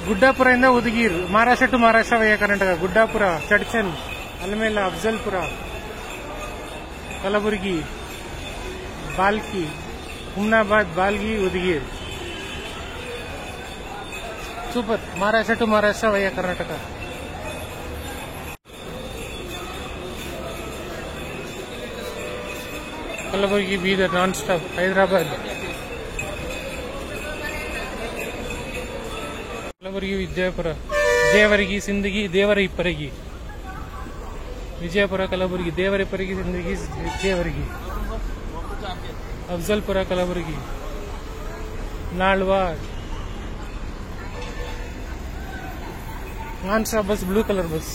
ಗುಡ್ಡಾಪುರದಿಂದ Udgir, Maharashtra to Maharashtra via Karnataka. Guddapur, Chadchan, Almel, Afzalpur, Kalaburagi, ಬಾಲ್ಕಿ, Humnabad, Balgi, Udgir. Super. Maharashtra to Maharashtra via Karnataka. Kalaburagi, Bidar non stop. Hyderabad, Kalaburagi, Vijayapura, Vijayavaragi, Sindagi, Devarahipparagi. Vijayapura, Kalaburagi, Devarahipparagi, Sindagi, Vijayavaragi. Afzalpur, Kalaburagi, Nalwad. Non stop bus, blue colour bus.